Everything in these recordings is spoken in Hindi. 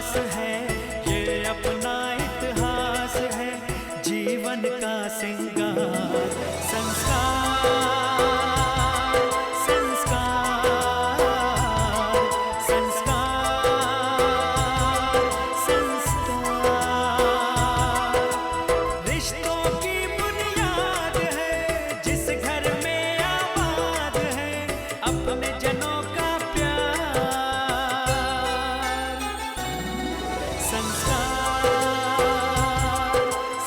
पास है, ये अपना इतिहास है, जीवन का सिंगार। संस्कार, संस्कार, संस्कार, संस्कार। रिश्तों की बुनियाद है, जिस घर में आबाद है, अपने जनों का प्यार। संस्कार,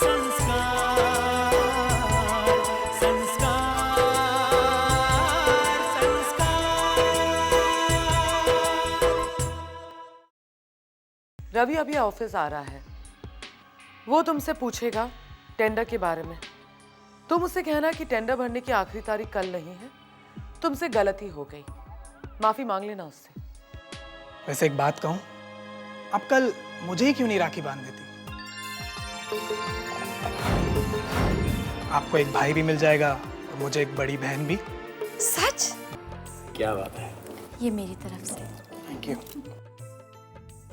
संस्कार, संस्कार, संस्कार। रवि अभी ऑफिस आ रहा है, वो तुमसे पूछेगा टेंडर के बारे में। तुम उससे कहना कि टेंडर भरने की आखिरी तारीख कल नहीं है, तुमसे गलती हो गई, माफी मांग लेना उससे। वैसे एक बात कहूं, आप कल मुझे ही क्यों नहीं राखी बांध देती? आपको एक भाई भी मिल जाएगा और मुझे एक बड़ी बहन भी। सच? क्या बात है। ये मेरी तरफ से। Thank you.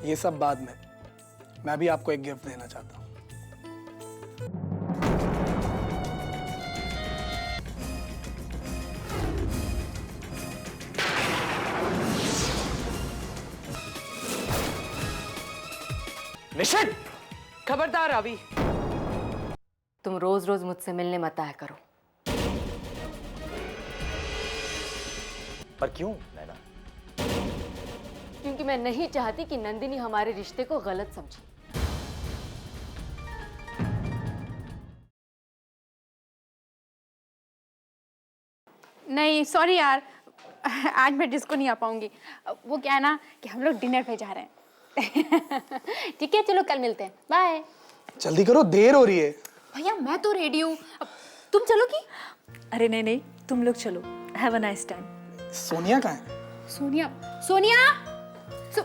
ये सब बाद में, मैं भी आपको एक गिफ्ट देना चाहता हूँ। निशित, खबरदार रवि। तुम रोज रोज मुझसे मिलने मत आया करो। पर क्यों नैना? क्योंकि मैं नहीं चाहती कि नंदिनी हमारे रिश्ते को गलत समझे। नहीं सॉरी यार, आज मैं डिस्को नहीं आ पाऊंगी। वो क्या है ना कि हम लोग डिनर पे जा रहे हैं। ठीक है, चलो कल मिलते हैं, बाय। जल्दी करो, देर हो रही है। भैया मैं तो रेडी हूँ, तुम चलोगी? अरे नहीं नहीं, तुम लोग चलो। Have a nice time. Sonia कहाँ है? सोनिया, सोनिया।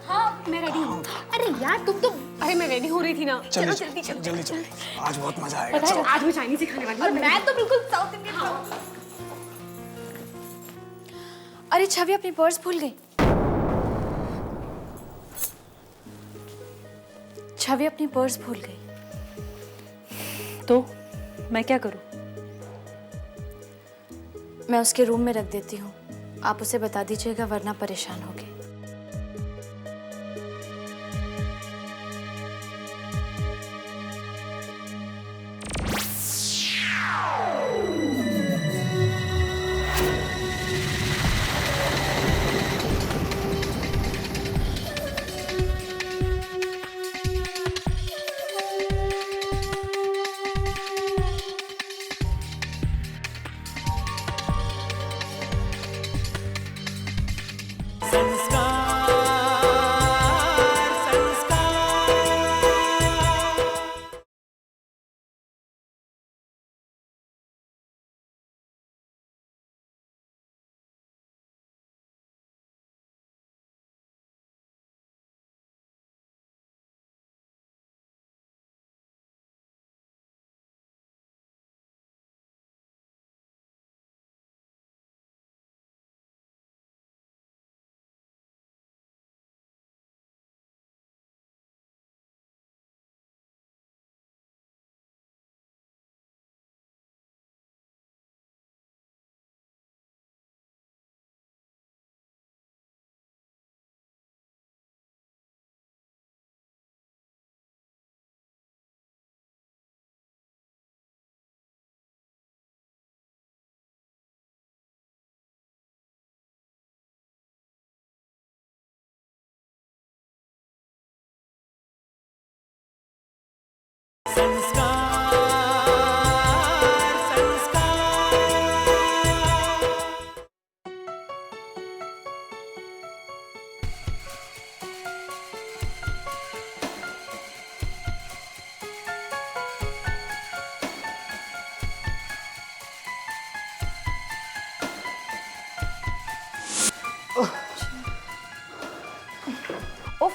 हाँ मैं रेडी हूँ। अरे यार तुम तो, अरे मैं रेडी हो रही थी ना। चलो जल्दी चलो, जल्दी चलो, आज बहुत मजा आएगा। पता है आज मैं चाइनीज ही खाने वाली हूँ। मैं तो बिल्कुल साउथ इंडियन खाऊँ। अरे छवि अपनी पर्स भूल गई। छवि अपनी पर्स भूल गई। तो मैं क्या करूं? मैं उसके रूम में रख देती हूँ, आप उसे बता दीजिएगा वरना परेशान होगी।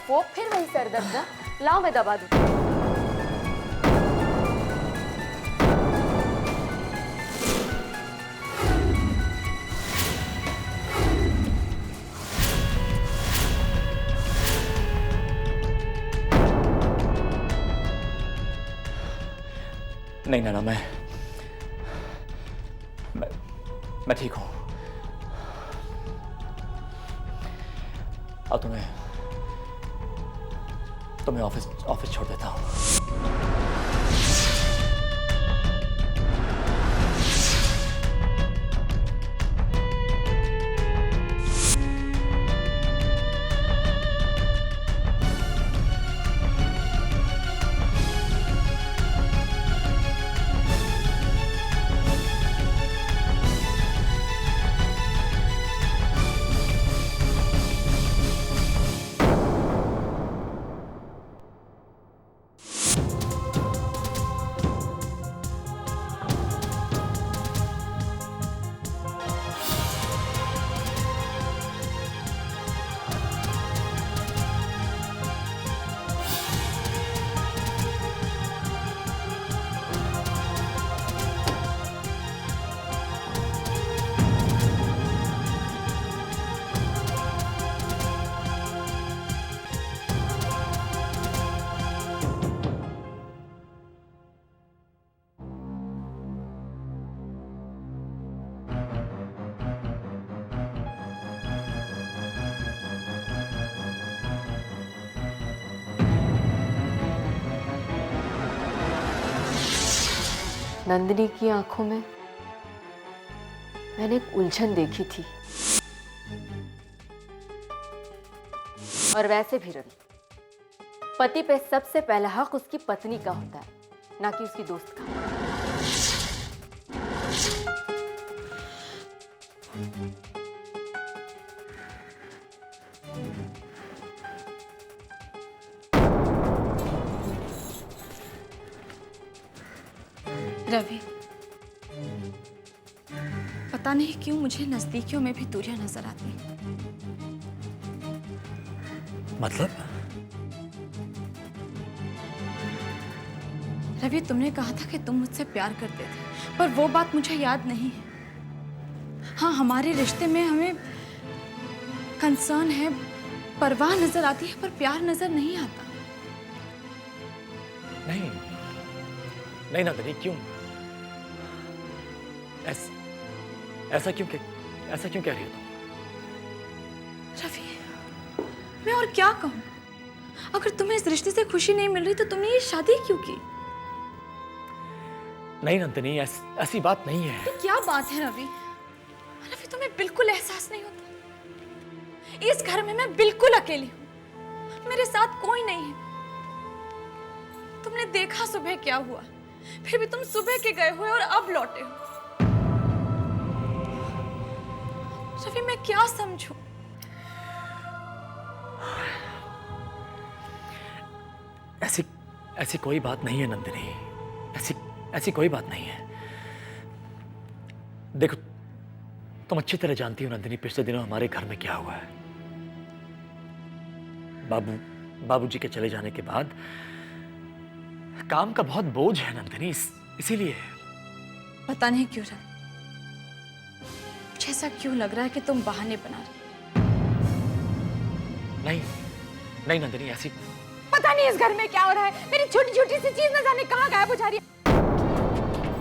वो फिर वही सरदर्द ना, लाओ मैं दबा दूं। नहीं नैना, मैं ठीक हूं। अब तुम्हें ऑफिस छोड़ देता हूं। नंदिनी की आंखों में मैंने एक उलझन देखी थी। और वैसे भी रवि, पति पे सबसे पहला हक उसकी पत्नी का होता है, ना कि उसकी दोस्त का। रवि, पता नहीं क्यों मुझे नजदीकियों में भी दूरियां नजर आती हैं। मतलब? रवि, तुमने कहा था कि तुम मुझसे प्यार करते थे, पर वो बात मुझे याद नहीं है। हाँ, हमारे रिश्ते में हमें कंसर्न है, परवाह नजर आती है, पर प्यार नजर नहीं आता। नहीं नंदिनी, क्यों ऐसा क्यों कह रही हो तुम? रवि, मैं और क्या कहूँ? अगर तुम्हें इस रिश्ते से खुशी नहीं मिल रही तो तुमने ये शादी क्यों की? नहीं नंदिनी, ऐसी बात नहीं है। ये क्या बात है रवि? रवि, तुम्हें बिल्कुल एहसास नहीं होता? इस घर में मैं बिल्कुल अकेली हूँ, मेरे साथ कोई नहीं है। तुमने देखा सुबह क्या हुआ, फिर भी तुम सुबह के गए हुए और अब लौटे हो। रवि, मैं क्या समझूं? ऐसी कोई बात नहीं है नंदिनी, ऐसी कोई बात नहीं है। देखो, तुम अच्छी तरह जानती हो नंदिनी, पिछले दिनों हमारे घर में क्या हुआ है। बाबूजी के चले जाने के बाद काम का बहुत बोझ है नंदिनी, इसीलिए। पता नहीं क्यों रवि, मुझे ऐसा क्यों लग रहा है कि तुम बहाने बना रहे। नहीं नंदिनी, ऐसी पता नहीं इस घर में क्या हो रहा है। मेरी छोटी छोटी सी चीज न जाने कहाँ गायब हो जा रही है।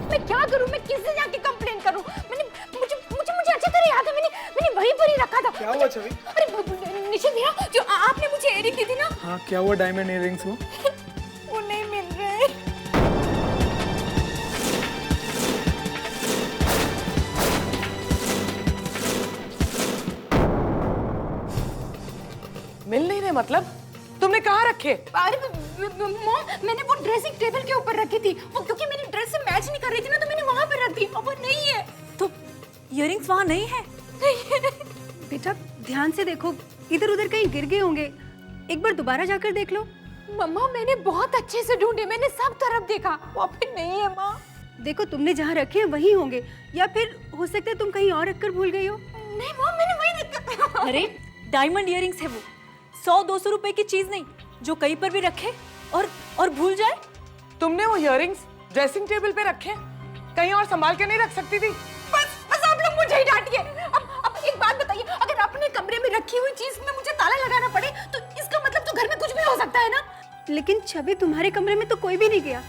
मैं क्या करूं? मैं किससे जाके कंप्लेन करूं? मुझे अच्छी तरह याद है, मैंने वहीं पर ही रखा था। क्या हुआ छवि? अरे निश्चित भैया, जो आपने मुझे इयररिंग दी थी ना। हाँ, क्या हुआ? डायमंड इयररिंग्स वो नहीं मिल रहे। मिल नहीं रहे मतलब? तुमने कहाँ रखे? अरे मॉम, मैंने वो ड्रेसिंग टेबल के ऊपर रखी थी, वो क्योंकि मेरी ड्रेस से मैच नहीं कर रही थी ना, तो मैंने वहां पर रख दी। अब वो नहीं है। तो इयररिंग्स वहां नहीं है? बेटा, ध्यान से देखो, इधर उधर कहीं गिर गए होंगे। एक बार दोबारा जाकर देख लो। मम्मा, मैंने बहुत अच्छे से ढूंढे, मैंने सब तरफ देखा, वो फिर नहीं है माँ। देखो, तुमने जहाँ रखे हैं वहीं होंगे, या फिर हो सकता है तुम कहीं और रखकर भूल गई हो। नहीं मॉम, मैंने वहीं रखा। अरे डायमंड इयररिंग्स है वो, 100-200 रुपए की चीज नहीं जो कहीं पर भी रखे और भूल जाए। तुमने वो इयररिंग्स ड्रेसिंग टेबल पे रखे, कहीं और संभाल के नहीं रख सकती थी? बस आप लोग मुझे ही डांटिए। अब एक बात बताइए, अगर अपने कमरे में रखी हुई चीज में मुझे ताला लगाना पड़े तो इसका मतलब तो घर में कुछ भी हो सकता है ना? लेकिन छवि, तुम्हारे कमरे में तो कोई भी नहीं गया।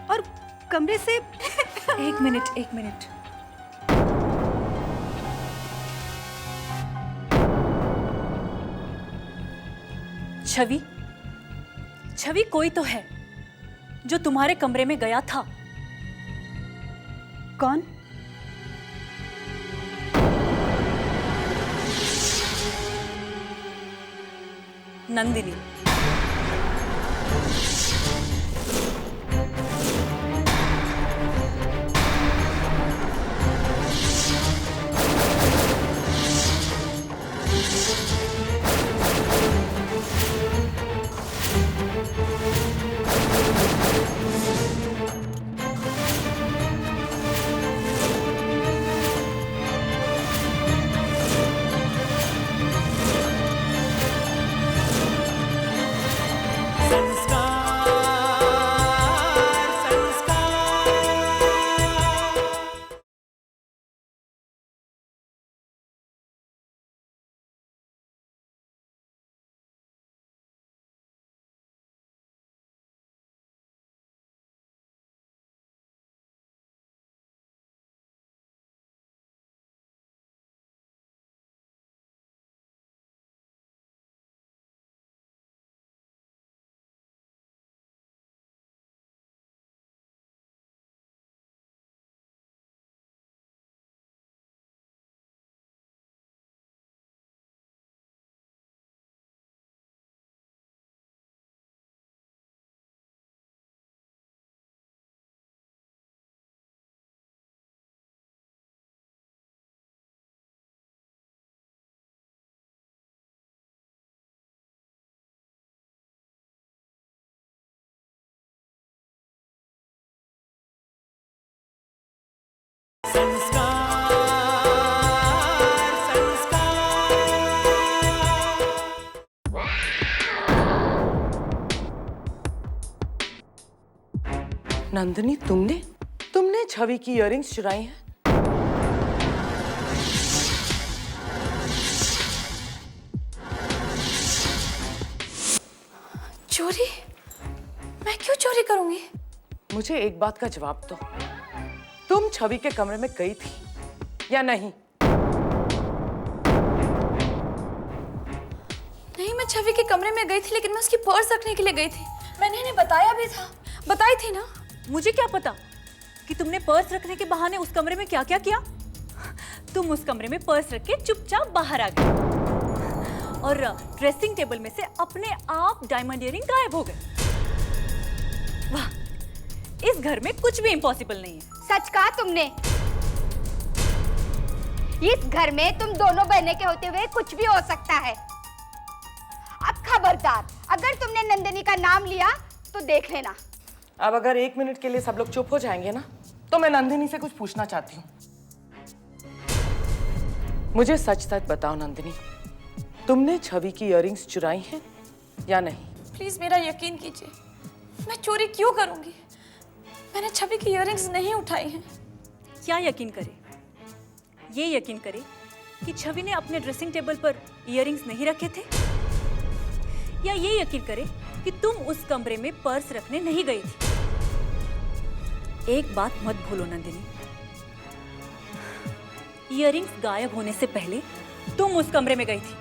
और कमरे से एक मिनट, एक मिनट। छवि, छवि कोई तो है जो तुम्हारे कमरे में गया था। कौन? नंदिनी। नंदिनी, तुमने छवि की इयररिंग्स चुराई हैं? चोरी? मैं क्यों चोरी करूंगी? मुझे एक बात का जवाब दो, तुम छवि के कमरे में गई थी या नहीं? नहीं, मैं छवि के कमरे में गई थी, लेकिन मैं उसकी पर्स रखने के लिए गई थी। मैंने इन्हें बताया भी था, बताई थी ना। मुझे क्या पता कि तुमने पर्स रखने के बहाने उस कमरे में क्या क्या किया। तुम उस कमरे में पर्स रख के चुपचाप बाहर आ गए और ड्रेसिंग टेबल में से अपने आप डायमंड इयररिंग गायब हो गए। वाह, इस घर में कुछ भी इम्पॉसिबल नहीं है। सच कहा तुमने। इस घर में तुम दोनों बहनें के होते हुए कुछ भी हो सकता है। अब खबरदार, अगर तुमने नंदिनी का नाम लिया तो देख लेना। अब अगर 1 मिनट के लिए सब लोग चुप हो जाएंगे ना, तो मैं नंदिनी से कुछ पूछना चाहती हूँ। मुझे सच सच बताओ नंदिनी, तुमने छवि की इयररिंग्स चुराई हैं या नहीं? प्लीज मेरा यकीन कीजिए, मैं चोरी क्यों करूंगी? मैंने छवि की इयररिंग्स नहीं उठाई हैं। क्या यकीन करे? ये यकीन करे कि छवि ने अपने ड्रेसिंग टेबल पर इयररिंग्स नहीं रखे थे, या ये यकीन करे कि तुम उस कमरे में पर्स रखने नहीं गई थी। एक बात मत भूलो नंदिनी, इयररिंग्स गायब होने से पहले तुम उस कमरे में गई थी।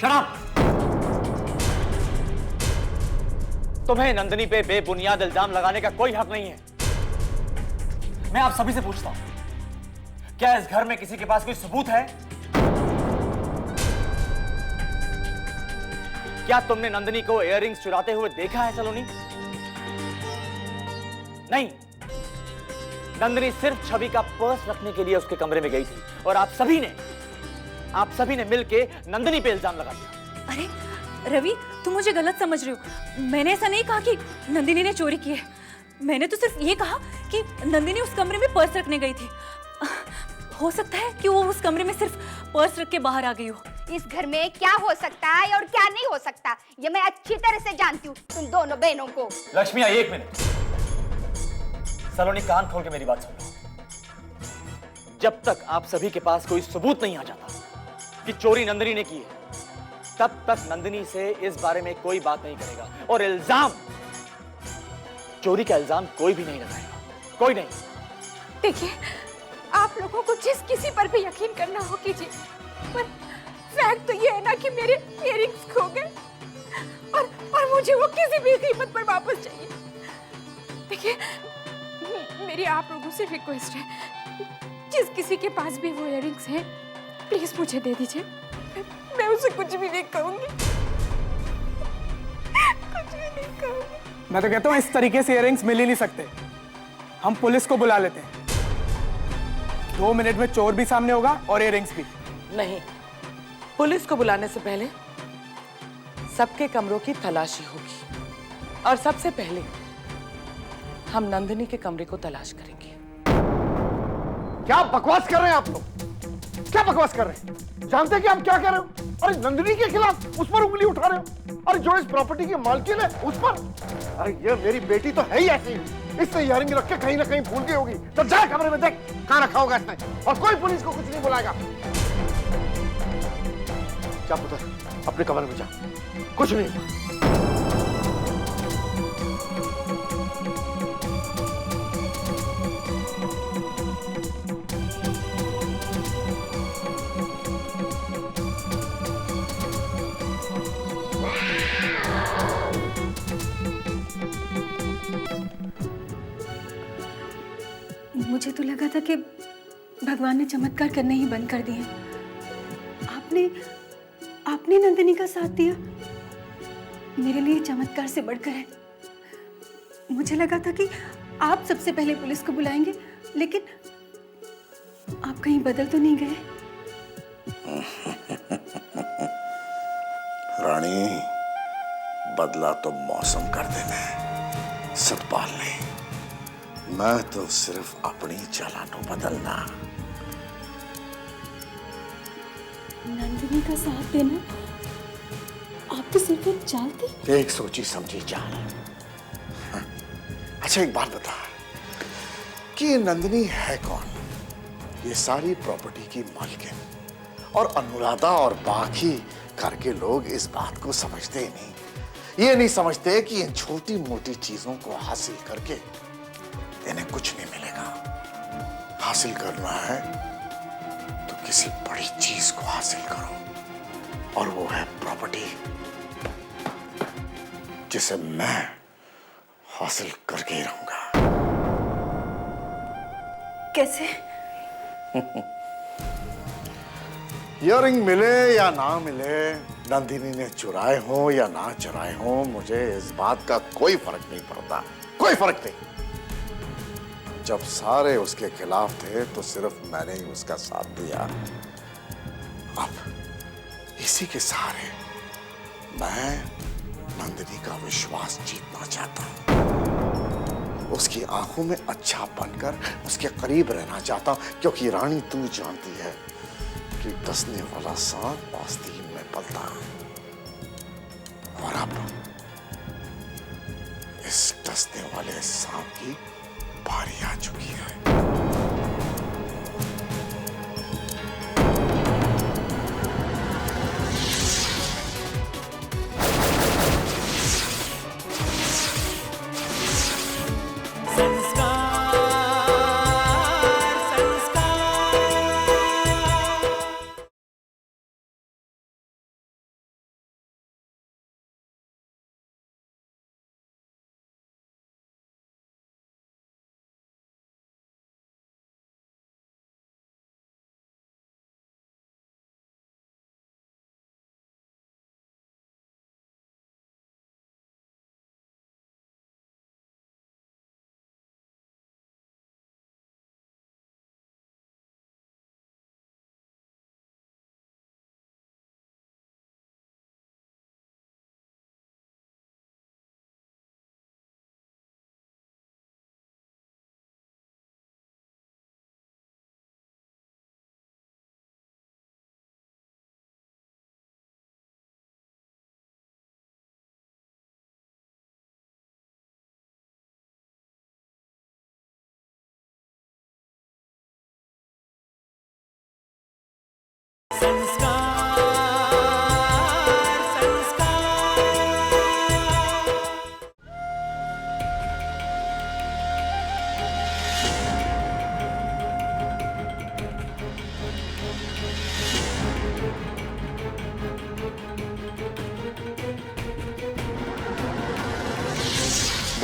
शराब! तुम्हें नंदिनी पे बेबुनियाद इल्जाम लगाने का कोई हक नहीं है। मैं आप सभी से पूछता हूं, क्या इस घर में किसी के पास कोई सबूत है? क्या तुमने नंदिनी को इयररिंग्स चुराते हुए देखा है सलोनी? नहीं, नंदिनी सिर्फ छवि का पर्स रखने के लिए उसके कमरे में गई थी और आप सभी ने मिलके नंदिनी पे इल्जाम लगा दिया। अरे रवि, तुम मुझे गलत समझ रहे हो। मैंने ऐसा नहीं कहा कि नंदिनी ने चोरी की है। मैंने तो सिर्फ ये कहा कि नंदिनी उस कमरे में पर्स रखने गई थी। हो सकता है कि वो उस कमरे में सिर्फ पर्स रख के बाहर आ गई हो। इस घर में क्या हो सकता है और क्या नहीं हो सकता, ये मैं अच्छी तरह से जानती हूँ तुम दोनों बहनों को। लक्ष्मी, 1 मिनट। सलोनी, कान खोल के मेरी बात सुन लो। जब तक आप सभी के पास कोई सबूत नहीं आ जाता कि चोरी नंदिनी ने की है, तब तक नंदिनी से इस बारे में कोई बात नहीं करेगा और चोरी का इल्जाम कोई भी नहीं लगाएगा। कोई नहीं। देखिए, आप लोगों को जिस किसी पर भी यकीन करना हो कीजिए, पर फैक्ट तो ये है ना कि मेरे इयररिंग्स खो गए और मुझे वो किसी भी कीमत पर वापस चाहिए। देखिए, मेरी आप लोगों से रिक्वेस्ट है, जिस किसी के पास भी वो इयररिंग्स हैं, प्लीज मुझे दे दीजिए। मैं उसे कुछ भी नहीं कहूंगी, कुछ भी नहीं कहूंगी। मैं तो कहता हूँ इस तरीके से इयररिंग्स मिल ही नहीं सकते। हम पुलिस को बुला लेते हैं। 2 मिनट में चोर भी सामने होगा और इयररिंग्स भी। नहीं, पुलिस को बुलाने से पहले सबके कमरों की तलाशी होगी और सबसे पहले हम नंदिनी के कमरे को तलाश करेंगे। क्या बकवास कर रहे हैं आप लोग? क्या बकवास कर रहे हैं? जानते हैं कि आप क्या कर रहे हो? अरे नंदिनी के खिलाफ उस पर उंगली उठा रहे हो। अरे जो इस प्रॉपर्टी की मालकिन है उस पर। अरे ये मेरी बेटी तो है ही ऐसी, इससे इयररिंग रख के कहीं ना कहीं भूल गई होगी। तो जा कमरे में देख कहां रखा होगा इसने, और कोई पुलिस को कुछ नहीं बुलाएगा। जा पुत्र, अपने कमरे में जा, कुछ नहीं। मुझे तो लगा था कि भगवान ने चमत्कार करने ही बंद कर दिए। आपने नंदिनी का साथ दिया, मेरे लिए चमत्कार से बढ़कर है। मुझे लगा था कि आप सबसे पहले पुलिस को बुलाएंगे, लेकिन आप कहीं बदल तो नहीं गए? रानी, बदला तो मौसम कर देना है, सतपाल नहीं। मैं तो सिर्फ अपनी चालानो बदलना। नंदिनी का साथ देना आप तो सिर्फ एक चाल थी। एक सोची समझी चाल। अच्छा एक बात बता कि ये नंदिनी है कौन? ये सारी प्रॉपर्टी की मालिक और अनुराधा और बाकी घर के लोग इस बात को समझते ही नहीं। ये नहीं समझते कि इन छोटी मोटी चीजों को हासिल करके इन्हें कुछ नहीं मिलेगा। हासिल करना है तो किसी बड़ी चीज को हासिल करो, और वो है प्रॉपर्टी, जिसे मैं हासिल करके ही रहूंगा। कैसे? इयररिंग मिले या ना मिले, नंदिनी ने चुराए हो या ना चुराए हो, मुझे इस बात का कोई फर्क नहीं पड़ता, कोई फर्क नहीं। जब सारे उसके खिलाफ थे तो सिर्फ मैंने ही उसका साथ दिया। अब इसी के सहारे मैं नंदिनी का विश्वास जीतना चाहता हूं। उसकी आंखों में अच्छा बनकर उसके करीब रहना चाहता हूं, क्योंकि रानी तू जानती है कि डसने वाला सांप आस्तीन में पलता है, और अब इस डसने वाले सांप की बारी आ चुकी है।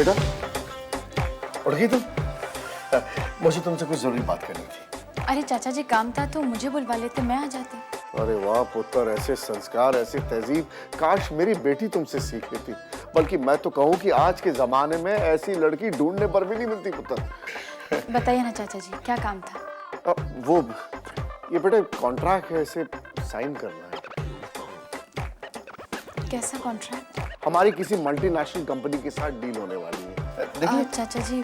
बेटा उठ गई तुम? मुझे तुमसे कुछ जरूरी बात करनी थी। अरे चाचा जी काम था तो मुझे बुलवा लेते, मैं आ जाती। अरे वाह पुत्र, ऐसे संस्कार, ऐसी तहजीब काश मेरी बेटी तुमसे सीख लेती। बल्कि मैं तो कहूँ कि आज के जमाने में ऐसी लड़की ढूंढने पर भी नहीं मिलती पुत्र। बताइए ना चाचा जी, क्या काम था? वो ये बेटे कॉन्ट्रैक्ट है, इसे साइन करना है। कैसा कॉन्ट्रैक्ट? हमारी किसी मल्टीनेशनल कंपनी के साथ डील होने वाली है। देखिए चाचा जी,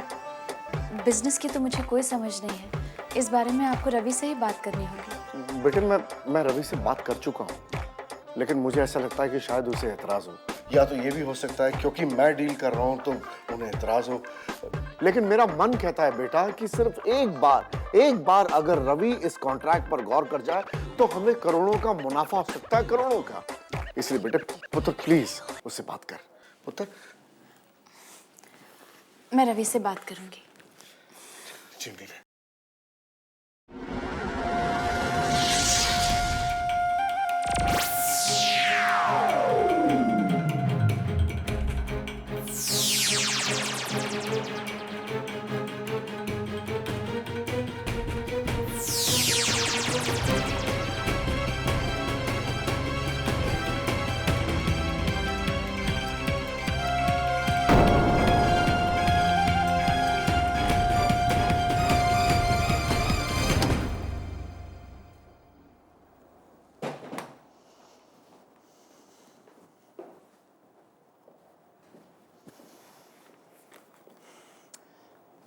बिजनेस की तो मुझे कोई समझ नहीं है, इस बारे में आपको रवि से ही बात करनी होगी। बेटे मैं रवि से बात कर चुका हूँ, लेकिन मुझे ऐसा लगता है कि शायद उसे एतराज हो, या तो ये भी हो सकता है क्योंकि मैं डील कर रहा हूँ तो उन्हें एतराज हो। लेकिन मेरा मन कहता है बेटा कि सिर्फ एक बार अगर रवि इस कॉन्ट्रैक्ट पर गौर कर जाए तो हमें करोड़ों का मुनाफा हो सकता है, करोड़ों का। इसलिए बेटे पुत्र प्लीज उससे बात कर। पुत्र मैं रवि से बात करूंगी। जी मेरे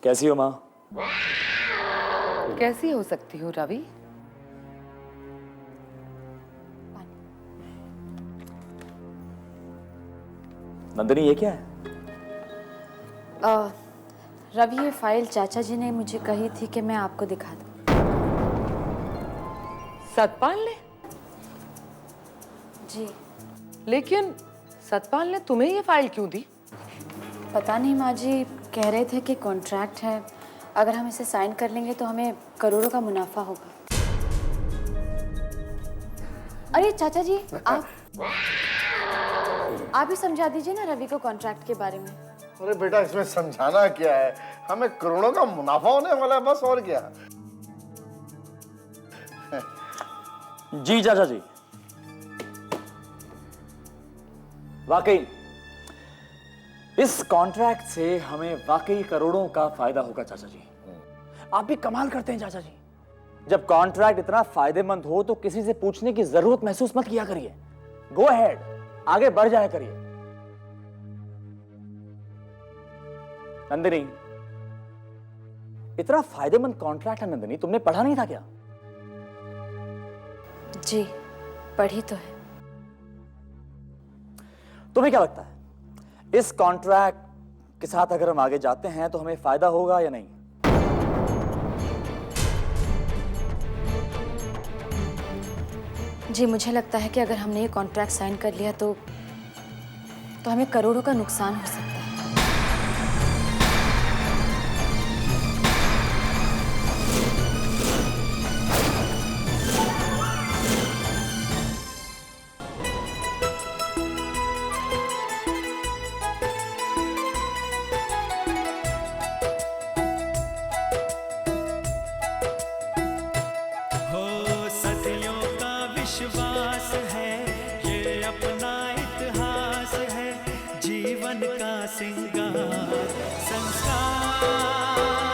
कैसी हो माँ? कैसी हो सकती हूँ रवि? नंदिनी ये क्या है? रवि ये फाइल चाचा जी ने मुझे कही थी कि मैं आपको दिखा दूं। सतपाल ने? जी। लेकिन सतपाल ने तुम्हें ये फाइल क्यों दी? पता नहीं माँ जी, कह रहे थे कि कॉन्ट्रैक्ट है, अगर हम इसे साइन कर लेंगे तो हमें करोड़ों का मुनाफा होगा। अरे चाचा जी, आप ही समझा दीजिए ना रवि को कॉन्ट्रैक्ट के बारे में। अरे बेटा इसमें समझाना क्या है, हमें करोड़ों का मुनाफा होने वाला है, बस और क्या। जी चाचा जी, वाकई इस कॉन्ट्रैक्ट से हमें वाकई करोड़ों का फायदा होगा चाचा जी। आप भी कमाल करते हैं चाचा जी। जब कॉन्ट्रैक्ट इतना फायदेमंद हो तो किसी से पूछने की जरूरत महसूस मत किया करिए। गो अहेड, आगे बढ़ जाया करिए। नंदिनी, इतना फायदेमंद कॉन्ट्रैक्ट है नंदिनी, तुमने पढ़ा नहीं था क्या? जी पढ़ी तो है। तुम्हें क्या लगता है इस कॉन्ट्रैक्ट के साथ अगर हम आगे जाते हैं तो हमें फायदा होगा या नहीं? जी मुझे लगता है कि अगर हमने ये कॉन्ट्रैक्ट साइन कर लिया तो हमें करोड़ों का नुकसान हो सकता है। विश्वास है ये अपना इतिहास है, जीवन का सिंगार संस्कार।